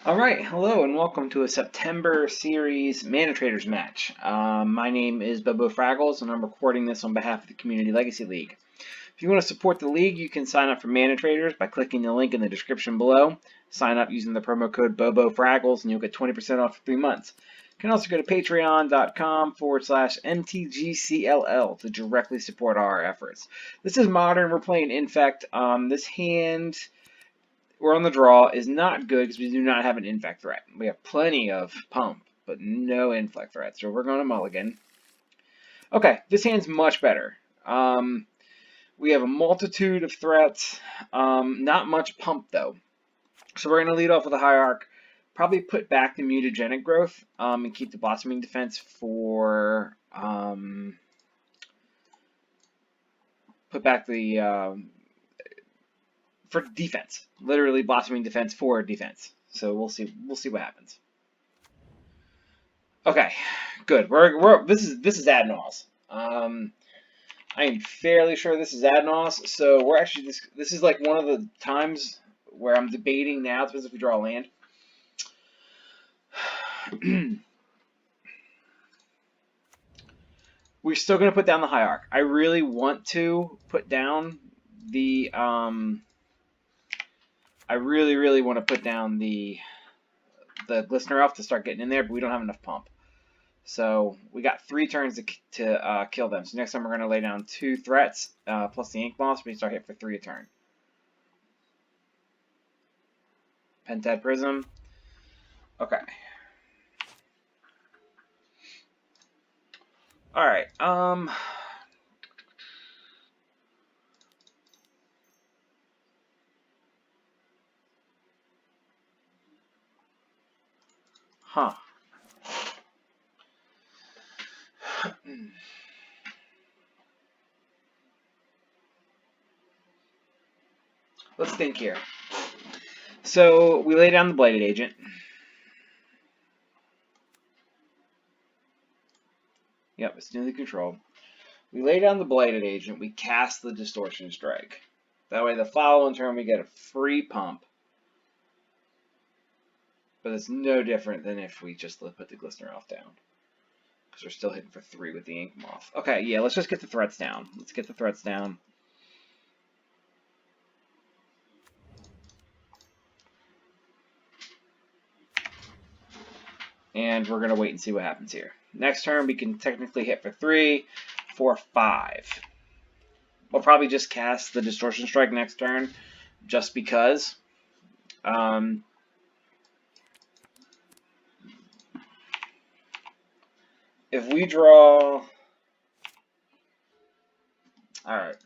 Alright, hello and welcome to a September series ManaTraders match. My name is Bobo Fraggles and I'm recording this on behalf of the Community Legacy League. If you want to support the league, you can sign up for ManaTraders by clicking the link in the description below. Sign up using the promo code BoboFraggles and you'll get 20% off for 3 months. You can also go to patreon.com/MTGCLL to directly support our efforts. This is Modern, we're playing Infect. This hand... We're on the draw is not good because we do not have an infect threat. We have plenty of pump, but no infect threat. So we're going to mulligan. Okay, this hand's much better. We have a multitude of threats. Not much pump though. So we're going to lead off with a hierarch. Probably put back the mutagenic growth and keep the blossoming defense for put back the for defense, literally blossoming defense for defense. So we'll see what happens. Okay, good. This is Ad Naus. I am fairly sure this is Ad Naus. So we're actually this is like one of the times where I'm debating now. Depends if we draw a land. We're still gonna put down the hierarch. I really want to put down the I really want to put down the Glistener Elf to start getting in there, but we don't have enough pump. So we got 3 turns to kill them. So next time we're going to lay down 2 threats plus the Ink Moss. We start hit for 3 a turn. Pentad Prism. Okay. All right. Huh. Let's think here. So we lay down the Blighted Agent. Yep, it's newly controlled. We lay down the Blighted Agent. We cast the Distortion Strike. That way the following turn we get a free pump. But it's no different than if we just put the Glistener Elf down. Because we're still hitting for 3 with the Ink Moth. Okay, yeah, let's just get the threats down. Let's get the threats down. And we're going to wait and see what happens here. Next turn, we can technically hit for 3, 4, 5. We'll probably just cast the Distortion Strike next turn, just because. If we draw... Alright.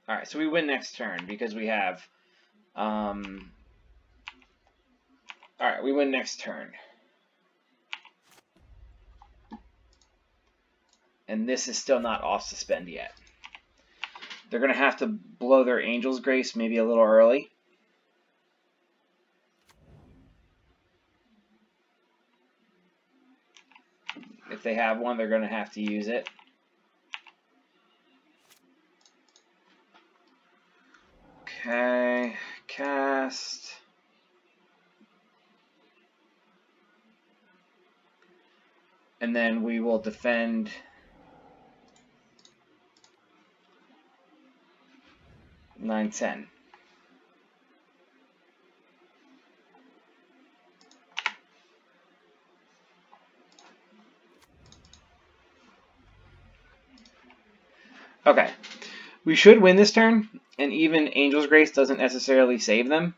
Alright, so we win next turn because we have... Alright, we win next turn. And this is still not off suspend yet. They're going to have to blow their Angel's Grace maybe a little early. If they have one, they're going to have to use it. Okay, cast. And then we will defend. Nine, 10. Okay, we should win this turn, and even Angel's Grace doesn't necessarily save them.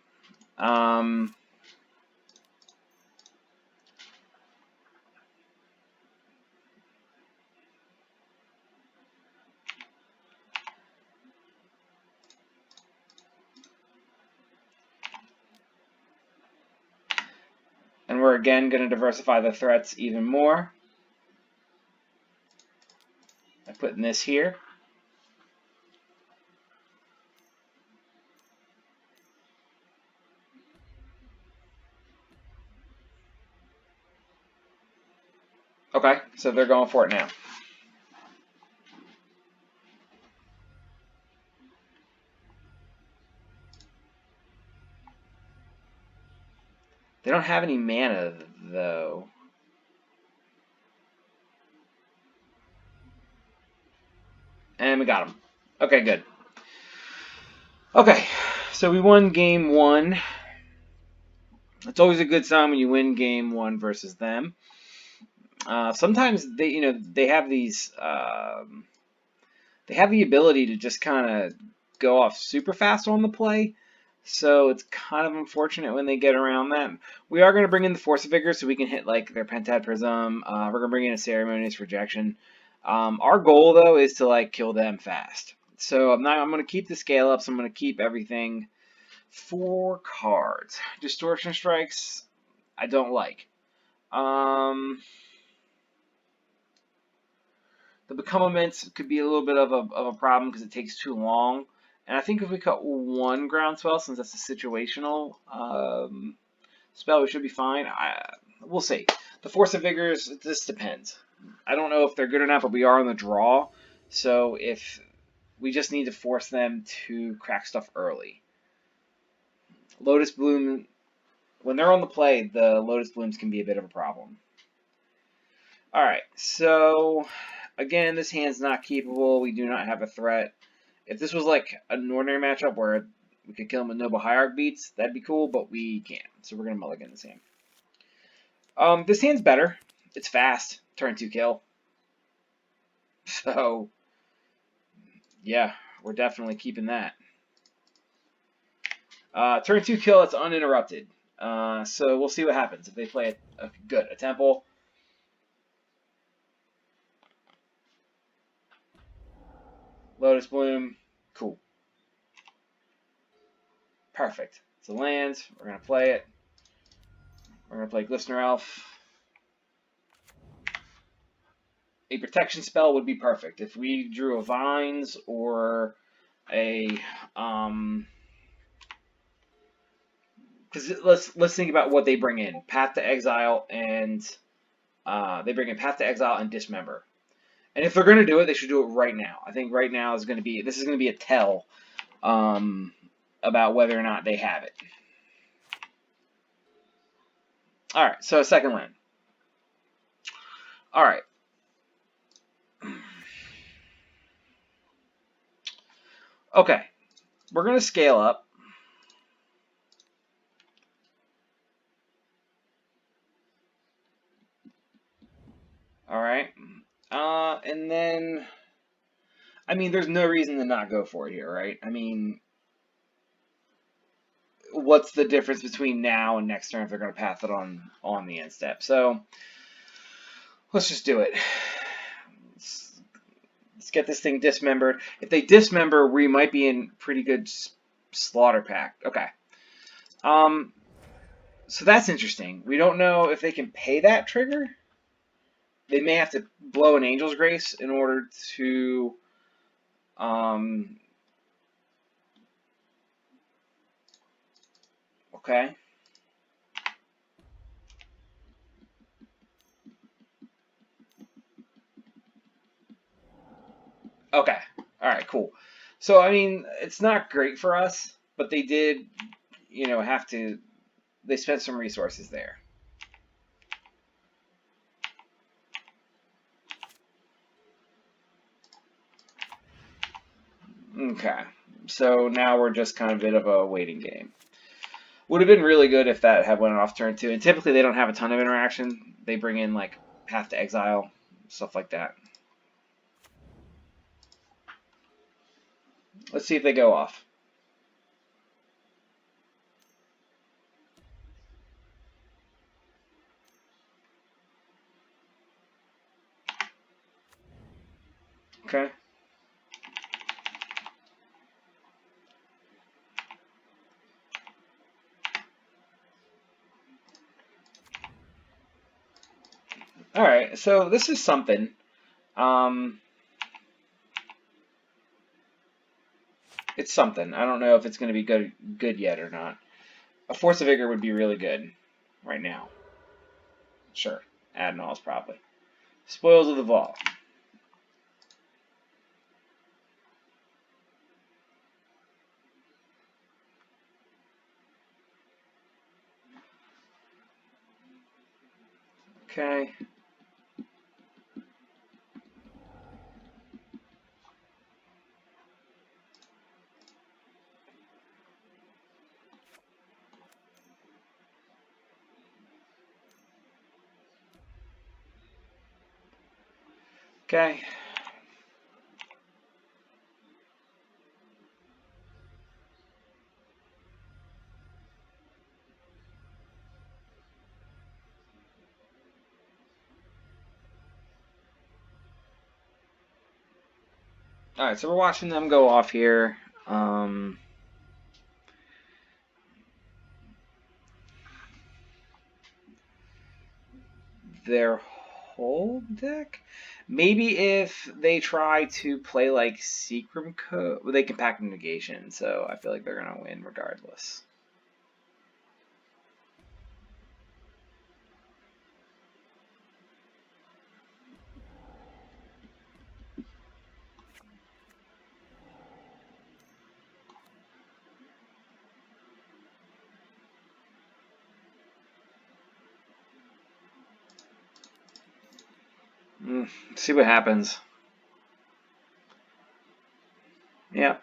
And we're again going to diversify the threats even more by putting this here. Okay, so they're going for it now. They don't have any mana, though. And we got them. Okay, good. Okay, so we won game 1. It's always a good sign when you win game 1 versus them. Sometimes they have these they have the ability to just kind of go off super fast on the play. So it's kind of unfortunate when they get around that. We are going to bring in the Force of Vigor so we can hit like their Pentad Prism. We're going to bring in a Ceremonious Rejection. Our goal though is to like kill them fast. So I'm going to keep the scale up. So I'm going to keep everything 4 cards. Distortion Strikes, I don't like. The Become Immense could be a little bit of a problem because it takes too long. And I think if we cut 1 Groundswell, since that's a situational spell, we should be fine. We'll see. The Force of Vigors, this depends. I don't know if they're good or not, but we are on the draw. So if we just need to force them to crack stuff early. Lotus Bloom, when they're on the play, the Lotus Blooms can be a bit of a problem. Alright, so again, this hand's not keepable. We do not have a threat. If this was like an ordinary matchup where we could kill him with Noble Hierarch beats, that'd be cool, but we can't. So we're going to mulligan this hand. This hand's better. It's fast. Turn 2 kill. So, yeah, we're definitely keeping that. Turn 2 kill, it's uninterrupted. So we'll see what happens if they play a temple. Lotus Bloom, cool. Perfect. It's a land. We're going to play it. We're going to play Glistener Elf. A protection spell would be perfect. If we drew a Vines or a because let's think about what they bring in. Path to Exile and they bring in Path to Exile and Dismember. And if they're going to do it, they should do it right now. I think right now is going to be a tell about whether or not they have it. All right, so second land. All right. Okay, we're going to scale up. All right. And then, I mean, there's no reason to not go for it here, right? I mean, what's the difference between now and next turn if they're going to path it on the end step? So, let's just do it. Let's get this thing dismembered. If they dismember, we might be in pretty good slaughter pact. Okay. So that's interesting. We don't know if they can pay that trigger. They may have to blow an Angel's Grace in order to okay. Okay. All right, cool. So, I mean, it's not great for us, but they did, have to, they spent some resources there. Okay. So now we're just kind of a bit of a waiting game. Would have been really good if that had went off turn 2. And typically they don't have a ton of interaction. They bring in, like, Path to Exile, stuff like that. Let's see if they go off. Okay. All right, so this is something. It's something. I don't know if it's going to be good yet or not. A Force of Vigor would be really good right now. Sure. Ad Naus probably. Spoils of the vault. Okay. Okay. Alright, so we're watching them go off here. Their whole deck? Maybe if they try to play like Secret Code, well, they can pack negation, so I feel like they're gonna win regardless. See what happens. Yeah.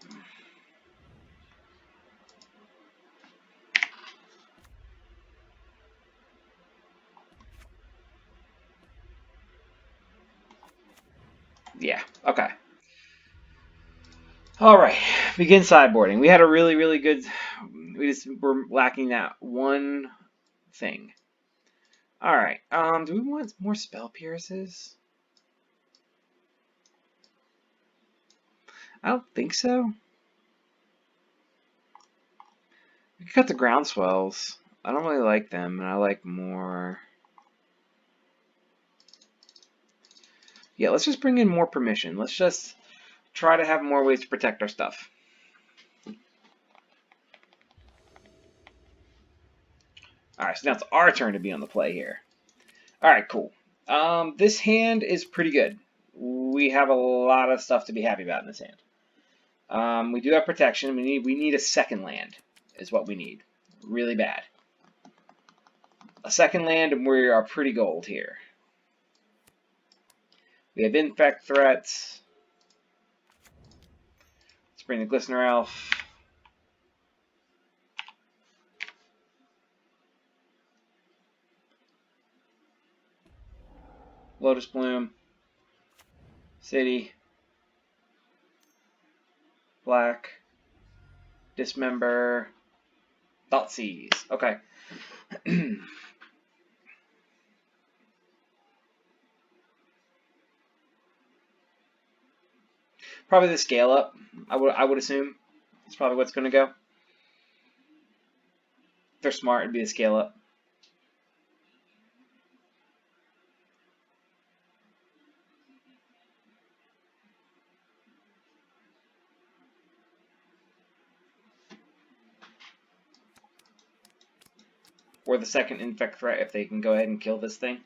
Yeah. Okay. All right. Begin sideboarding. We had a really, really good. We just were lacking that one thing. All right. Do we want more spell pierces? I don't think so. We could cut the groundswells. I don't really like them, and I like more. Yeah, let's just bring in more permission. Let's just try to have more ways to protect our stuff. Alright, so now it's our turn to be on the play here. Alright, cool. This hand is pretty good. We have a lot of stuff to be happy about in this hand. We do have protection. We need a second land, is what we need. Really bad. A second land, and we are pretty gold here. We have Infect threats. Let's bring the Glistener Elf. Lotus Bloom. City. Black. Dismember. Thoughtseize. Okay. Probably the scale up. I would assume. That's probably what's going to go. If they're smart, it'd be a scale up. Or the second infect threat if they can go ahead and kill this thing.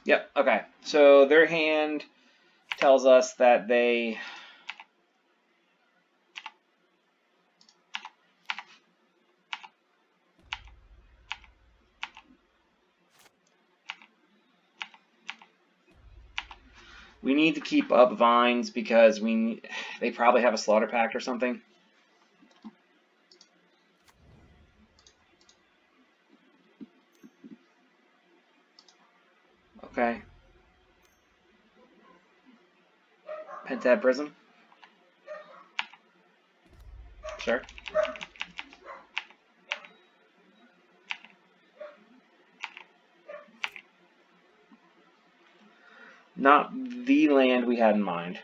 Yep, okay. So their hand tells us that they we need to keep up vines because they probably have a slaughter pact or something. Okay. Pentad Prism. Sure. Not the land we had in mind.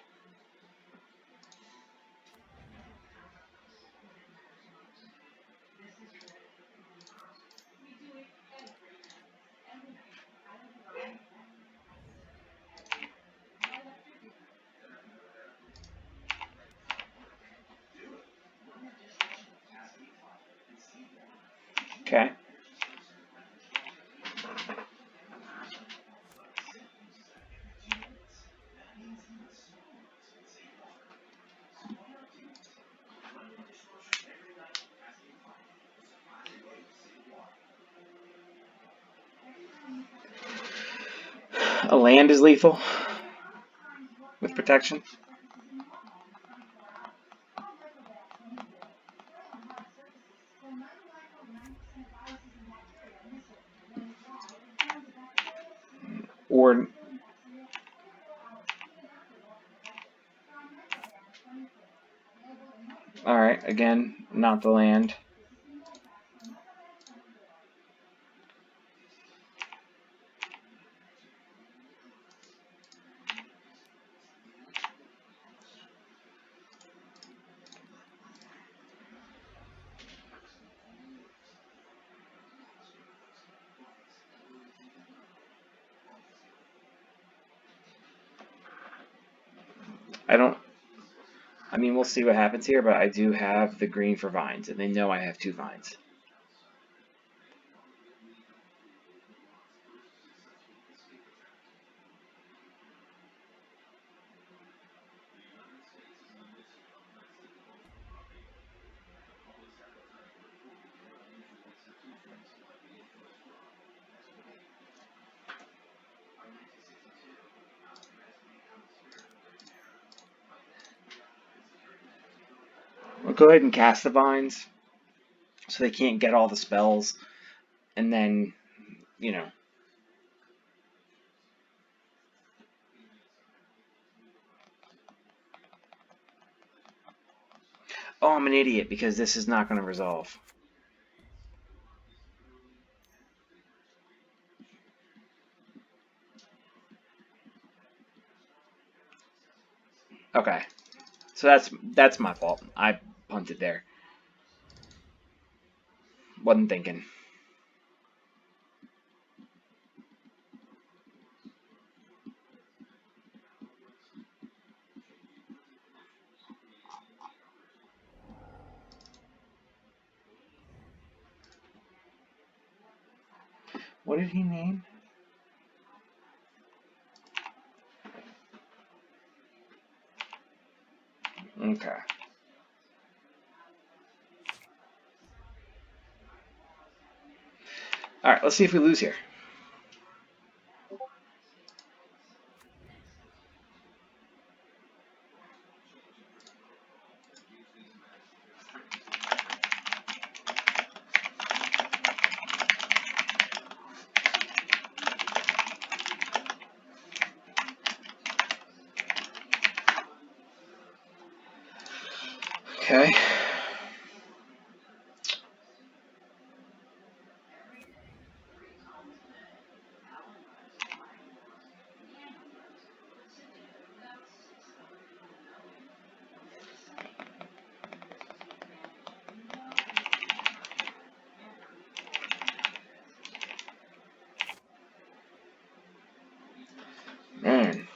Okay. A land is lethal with protection. Or alright, again, not the land. I mean, we'll see what happens here, but I do have the green for vines, and they know I have 2 vines. We'll go ahead and cast the vines, so they can't get all the spells, and then, you know. Oh, I'm an idiot, because this is not going to resolve. Okay, so that's my fault. I punted there. Wasn't thinking. What did he name? Okay. Alright, let's see if we lose here. Okay. Man.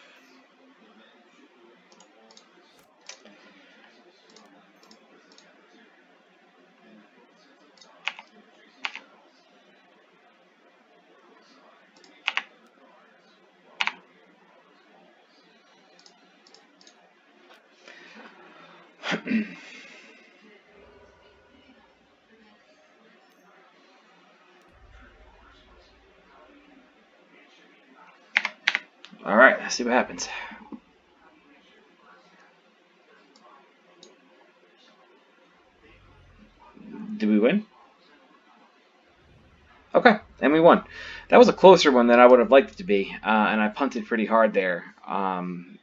Alright, let's see what happens. Did we win? Okay, and we won. That was a closer one than I would have liked it to be, and I punted pretty hard there.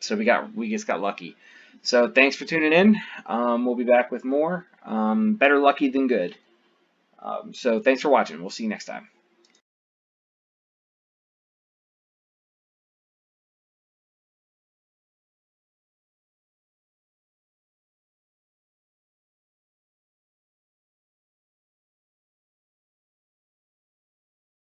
So we just got lucky. So thanks for tuning in. We'll be back with more. Better lucky than good. So thanks for watching. We'll see you next time.